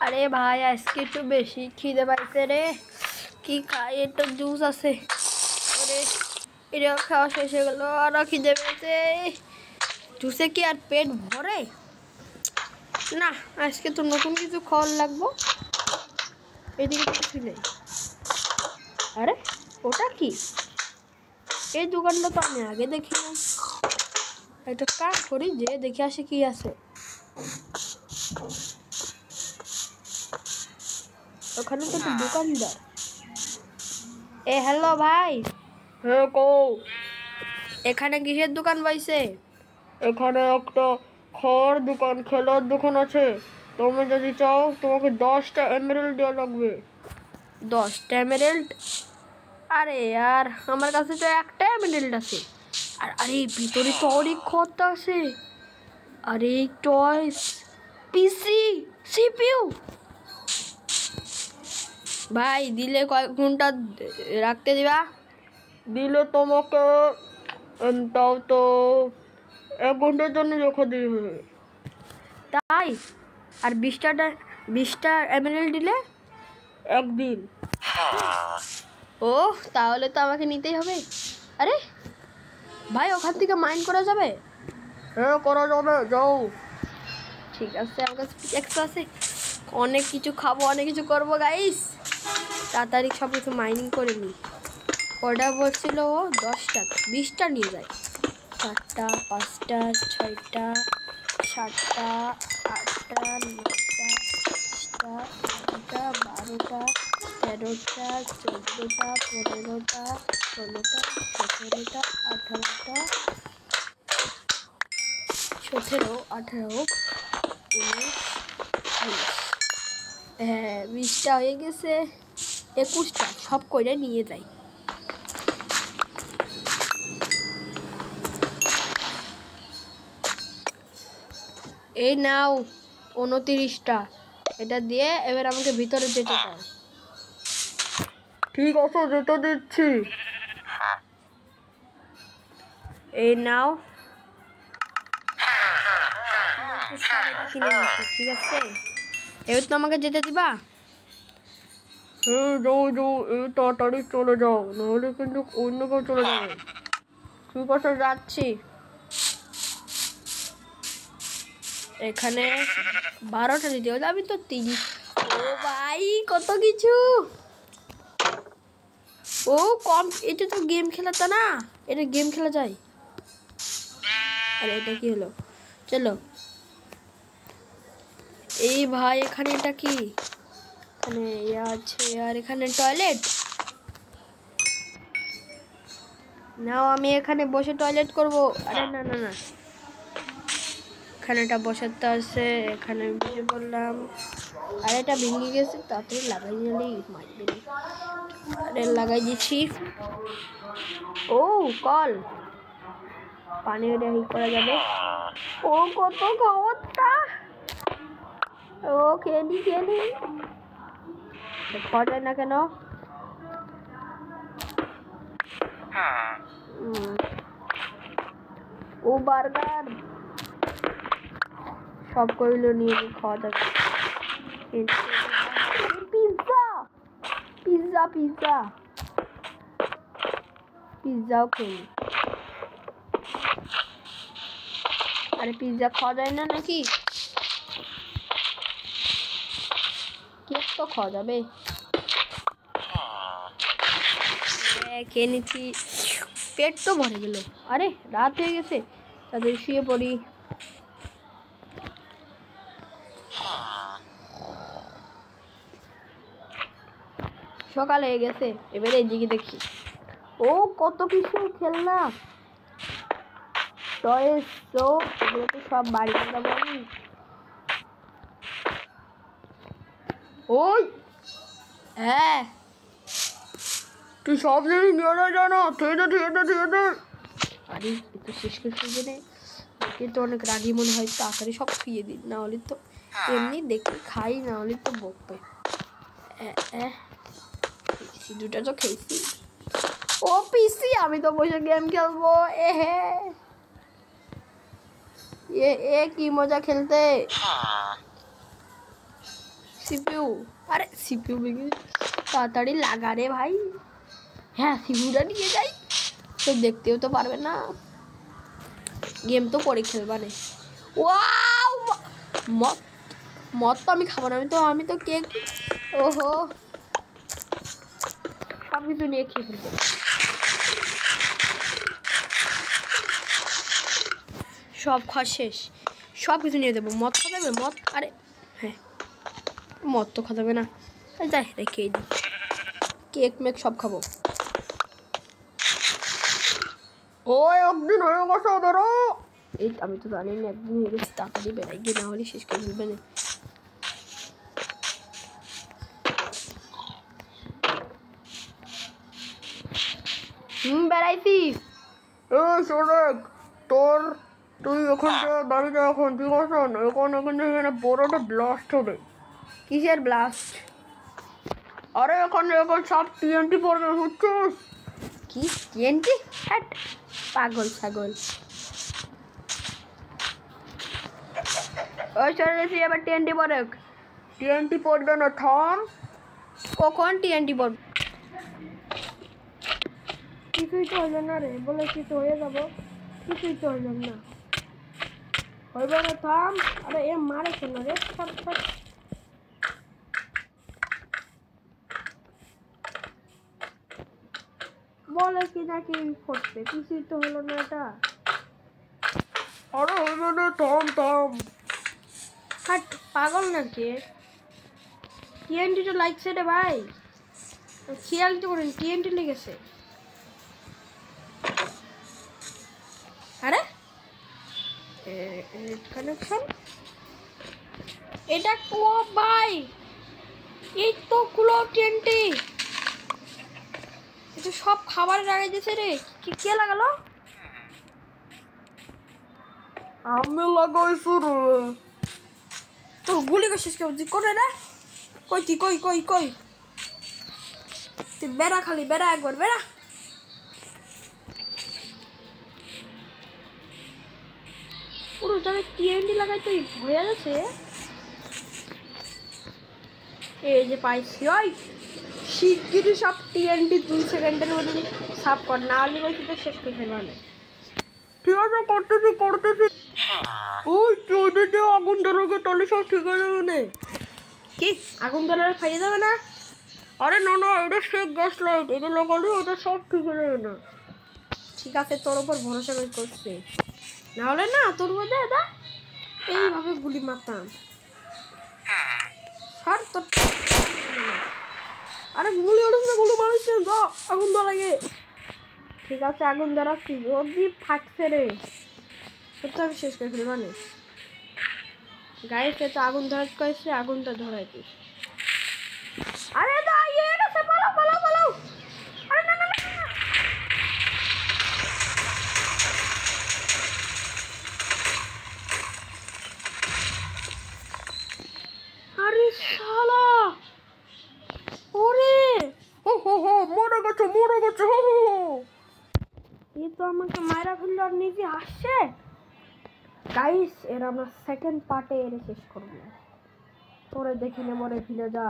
আরে ভাই আজকে একটু বেশি খিদে পাইছে রে। কি খাই, একটু জুস আছে। ওরে এটা খাওয়া শেষ হয়ে গেল, আরো খিদে পেয়েছে। জুসে কি আর পেট ভরে? না, আজকে তো নতুন কিছু খাওয়ার লাগবো। এদিকে তো কিছু নেই। আরে ওটা কি? এই দোকানটা তো আমি আগে দেখিনি। একটা কাজ করি, যে দেখে আসে কি আছে। ওখানে তো একটা দোকানদার। হ্যালো ভাই। হ্যাঁ কও। এখানে কিসের দোকান পাইছে? এখানে একটা খাওয়ার দোকান, খেলার দোকান আছে। তুমি যদি চাও তোমাকে 10টা এমেরাল্ড দেওয়া লাগবে। 10টা এমেরাল্ড? আরে আর আমার কাছে তো একটা এমেরাল্ড আছে। আর আরে ভিতরে তো অনেক খরচা আছে। আরে টয়স, পিসি, সিপিইউ। ভাই দিলে কয়েক ঘন্টা রাখতে দিবা? দিলে তোমাকে তাও তো 1 ঘন্টার জন্য রেখে দিবে। তাই? আর 20টা এমেরাল্ড দিলে? 1 দিন। ও তাহলে তো আমাকে নিতেই হবে। আরে ভাই ওখান থেকে মাইন্ড করা যাবে? হ্যাঁ করা যাবে, যাও। ঠিক আছে, আমার কাছে এক্সট্রা আছে। অনেক কিছু খাবো, অনেক কিছু করবো গাইস। তাড়াতাড়ি সব কিছু মাইনিং করে নিই। অর্ডার বলছিল 10টা, 20টা নিয়ে যায়। 4টা, 5টা, 6টা, 7টা, 8টা, 9টা, 10টা, 11টা, 12টা, 13টা, 14টা, 15টা, 16টা, 17টা, 18টা, 17, 18, 19, 20। হ্যাঁ 20টা হয়ে গেছে। 21টা সব করে নিয়ে যাই। এই নাও 29টা। এটা দিয়ে এবার আমাকে ভিতরে যেতে দাও। ঠিক আছে, যেতে দিচ্ছি। এই নাও। কিনে নিচ্ছি, ঠিক আছে? এবার তো আমাকে যেতে দিবা? হ্যাঁ যাও যাও, এই তাড়াতাড়ি চলে যাও, নাহলে কিন্তু অন্য কেউ চলে যাবে। ঠিক আছে যাচ্ছি। এখানে 12টা দিতে হলে আমি তো 3। ও ভাই কত কিছু। ও কম, এটা তো গেম খেলাটা না, এটা গেম খেলা যায়। আরে এটা কি হলো? চলো। এই ভাই এখানে এটা কি? এখানে ইয়ে আছে, আর এখানে টয়লেট। নাও আমি এখানে বসে টয়লেট করব। আরে না না না, এখানে এটা বসাতে আছে, এখানে বসে পড়লাম। আর এটা ভেঙে গেছে, তাড়াতাড়ি লাগাই নিলেই মারবে। আরে লাগাই দিচ্ছি। ও কল, পানি রেডি করা যাবে। ও কত খাওয়াটা। ও খেলি খেলি, খাওয়া যায় না কেন? ও বার্গার সব কইলো নিয়ে খাওয়া যাবে। পিৎজা পিৎজা পিৎজা পিৎজাও খেলি। আরে পিৎজা খাওয়া যায় না নাকি? কেক তো খাওয়া যাবে। খেয়ে নিচ্ছি, পেট তো ভরে গেল। আরে রাত হয়ে গেছে, তাদের শুয়ে পড়ি। সকাল হয়ে গেছে, এবারে এদিকে দেখি। ও কত কিছু খেললাম। টয়েস তো এগুলো তো সব বাড়ি করে বলি। ওই হ্যাঁ, তুই সব জিনিস নিয়ে যায় জানো, ঠিক আছে ঠিক আছে ঠিক আছে। আরে একটু শেষ করতে গেলে দেখে তো অনেক রাগি মনে হয়, তাড়াতাড়ি সব খেয়ে দিন, না হলে তো এমনি দেখে খাই, না হলে তো বকবে। খেয়েছি, দুটা তো খেয়েছি। ও পিসি, আমি তো বসে গেম খেলবো। এ কি মজা খেলতে। সিপিইউ, আরে সিপিইউ ভেঙে তাড়াতাড়ি লাগা রে ভাই। হ্যাঁ সিপিইউটা নিয়ে যাই, তো দেখতেও তো পারবে না, গেম তো পরে খেলবা না। ওয়াও মদ, মদ তো আমি খাবো না, আমি তো কেক, ওহো সব কিছু নিয়ে খেয়ে ফেলবো। সব খাওয়া শেষ, সব কিছু নিয়ে দেবো। মদ খাওয়া যাবে? মদ, আরে হ্যাঁ মদ তো খাওয়া যাবে না, যাই রেখে দিই, কেক মেক সব খাবো। ওই একদিন হয়ে গেছে ওদেরও। এই আমি তো জানি না, একদিন হয়ে গেছে, তাড়াতাড়ি বেড়াই গিয়ে, না হলে শেষ করে ফেলবে না। বেড়াইছি। শোনেক তোর, তুই এখন বাড়িতে এখন ঠিক আছে, এখন এখানে বড় একটা ব্লাস্ট হবে। কিসের ব্লাস্ট? আরে এখন সব টিএনটি পড়বে বুঝছিস? কি টিএনটি? হ্যাট পাগল ছাগল। ওই সরে এবার টিএনটি পড়ে। টিএনটি পড়বে না, থাম। কখন টিএনটি পড়বে? কিছুই তো হইল না রে, বলে কিছু হয়ে যাব, কিছুই তো হইল না, হইবে না, থাম। আরে এ মারে কেন রে? বলে কি নাকি করতে, কিছুই তো হলো না এটা। আরে হইবে না, থাম থাম। হাট পাগল নাকি? টিএনটি তো লাগছে রে ভাই, খেয়াল তো করেন টিএনটি লেগেছে। আরে কানেকশন, এটা ও ভাই, এই তো গুলো টিএনটি, এটা সব খাবারে লাগাই দিয়েছে রে। কে লাগালো? আমি লাগাইছি রে। তো গুলি করছিস কেউ করে রে? কই তুই, কই কই কই তুই? বেড়া খালি বেড়া, একবার বেড়া। পুরো জায়গায় টিএনটি লাগাই তুই হয়ে যাচ্ছে। এই যে পাইছি, ওই শিগগিরই সব টিএনটি 2 সেকেন্ডের মধ্যে সাফ কর, না হলে বলছি তো শেষ করে ফেলবা না। ঠিক আছে, করতেছি। ওই চৌধুরী আগুন ধরোগে, তাহলে সব ঠিক হয়ে যাবে না? কি আগুন ধরার ফাইয়ে যাবে না? আরে না না, এটা শেখ গ্যাস লাইট, এটা লাগালে ওটা সব ঠিক হয়ে যাবে না। ঠিক আছে, তোর উপর ভরসা করে করছে, না হলে না তোর মধ্যে দাদা এইভাবে গুলি মারতাম। আর তোর আরে গুলি উঠেছে, গুলি মারছে, যা আগুন ধরা গে। ঠিক আছে আগুন ধরাচ্ছি, যদি ফাটছে রে তো আমি শেষ করে ফেলবা না। গাড়িতে তো আগুন ধরাতে কয়েছে, আগুনটা ধরাইতিস। আরে দা ইয়ে গেছে, পালাও পালাও পালাও। আরে না না না, আরে শালা, ওরে হো, মরে গেছে হো হো। এ তো আমাকে মায়েরা ফেললো আর নিজে আসছে। গাইস এর আমরা সেকেন্ড পার্টে এর শেষ করবো, তোরে দেখিলে মরে ফিরে যা,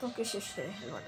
তোকে শেষ করে ফেলবো।